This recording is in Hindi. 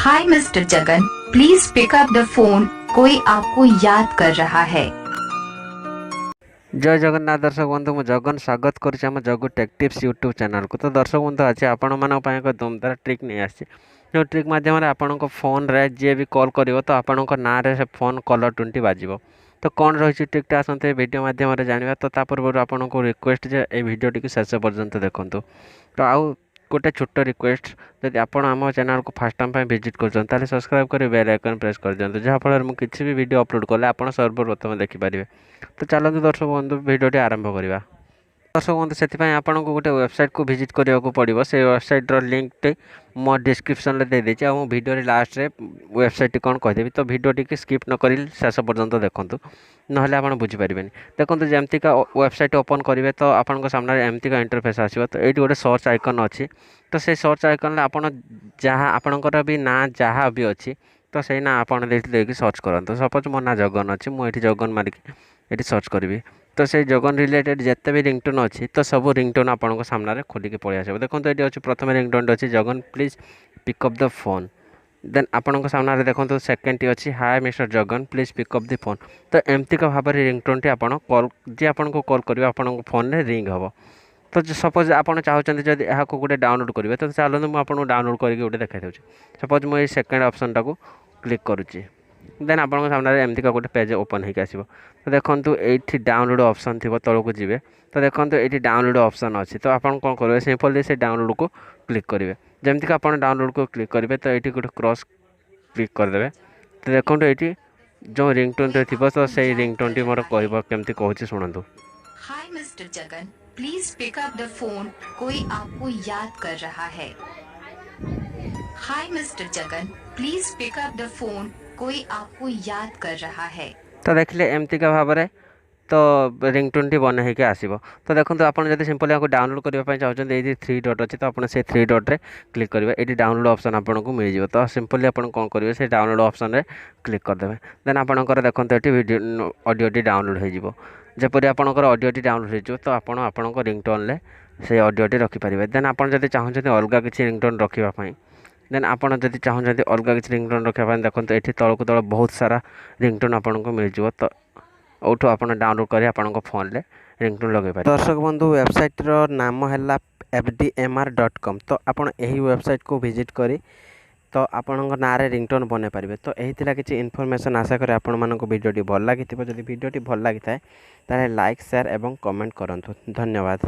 Hi mister Jagan, please pick up the phone, कोई आपको याद कर रहा है। जय जगन्नाथ दर्शक बंधु मु जगन स्वागत करुँच जगु टेक टिप्स यूट्यूब चैनल को। तो दर्शक बंधु आज आपण मानक एक दमदार ट्रिक नहीं आसी जो ट्रिक मध्यम आपण फोन रे जी भी कॉल कर तो आपण ना रे से फोन कलर ट्वेंटी बाजिब। तो कौन रही ट्रिकटा आसते वीडियो मध्यम जाना। तो पूर्व आपन को रिक्वेस्ट जे ये वीडियो शेष पर्यंत देखूँ। तो आउ गोटे छोट रिक्वेस्ट, जदि आप आम चैनल को फास्ट टाइम विजिट कर सब्सक्राइब कर बेल आइकन प्रेस कर दिखाँ जहाँफल मुझे भी वीडियो अपलोड कले आप सर्वप्रथम देखिपारे। तो चलते दर्शक बंधु वीडियो आरंभ करवा। दर्शक बंधु से आपको गोटे वेबसाइट को विजिट करने पड़ो। से वेबसाइटर लिंक मो डिस्क्रिप्शन दे देती आ वीडियो लास्ट रे वेबसाइट कौन कहीदेवी। तो वीडियो टी स्किप न कर शेष पर्यंत देखूँ ना आप बुझीपारे। देखो जमतीका वेबसाइट ओपन करेंगे तो आपन सामने एमतीका इंटरफेस आसो। तो ये गोटे सर्च आइकन अच्छी। तो से सर्च आइकन आप जहाँ आपणकर भी ना जहाँ भी अच्छी तो से ना आप देखिए सर्च करूँ। सपोज मो ना जगन अच्छी, मुझे जगन मारिकी ये सर्च करी। तो से जगन रिलेटेड जिते भी रिंगटोन अच्छी तो सब रिंगटोन आपन सामने खोलिकी पलि आस। देखो ये अच्छे प्रथम रिंगटोन अच्छी Jagan please pick up the phone. Then आपण सामने देखो सेकेंड टी अच्छी hi mister Jagan please pick up the phone. तो एमती का भाव रिंगटोन टी आपन कॉल जी आपन को कॉल करेंगे आपन फोन में रिंग हम। तो सपोज आप चाहते जब यह गोटे डाउनलोड करेंगे तो चलते मुझे डाउनलोड करके गोटे देखा दूँ। सपोज मुझे सेकेंड ऑप्शन टाक क्लिक करुच्ची। देन आप सामने एमतीका गोटे पेज ओपन होकर आसो। तो देखो ये डाउनलोड ऑप्शन थी तौक जी। तो देखो ये डाउनलोड ऑप्शन अच्छी। तो आप कौन करेंगे सिंपली से डाउनलोड को क्लिक करेंगे। जमती आप डाउनलोड को क्लिक करेंगे तो ये गोटे क्रॉस क्लिक करदे। तो देखो ये जो रिंगटोन थी तो से रिंगटोन टी मोर कमी कहूँ शुणु। Hi mister Jagan, please pick up the phone, कोई आपको याद कर रहा है। Hi mister Jagan, please pick up the phone, कोई आपको याद कर रहा है। तो देखिए एमती का भाव में तो रिंगटोन टी बन होकर आसो। तो देखो आप सिंपली आपको डाउनलोड करने चाहते ये थ्री डट अच्छे तो आप से थ्री डट रे क्लिक करेंगे। ये डाउनलोड ऑप्शन आपको मिल जाए। तो सिंपली आप कौन करेंगे से डाउनलोड ऑप्शन रे क्लिक करदे। देन आपंकर देखो ये वीडियो ऑडियोटी डाउनलोड हो जपरी आपंकर ऑडियोटी डाउनलोड हो। तो आप रिंगटोन में से ऑडियोटी रखिपारे। देन आप चाहते अलग किसी रिंगटोन रखापी देन आपड़ जब चाहते अलग किसी रिंगटोन रखापी देखो ये तौक तौर बहुत सारा रिंगटोन आपको मिल जाए। तो उठू आप डाउनलोड कर आप फोन में रिंगटोन लगे पारे। दर्शक बंधु वेबसाइटर नाम है fdmr.com। तो आपड़ यही वेबसाइट को विजिट करी तो आपण ना रिंगटोन बन पारे। तो यही किसी इनफॉरमेशन आशा करें आपण वीडियोटी भल लगी। जब वीडियोटी भल लगी था लाइक शेयर एवं कमेंट करूँ। धन्यवाद।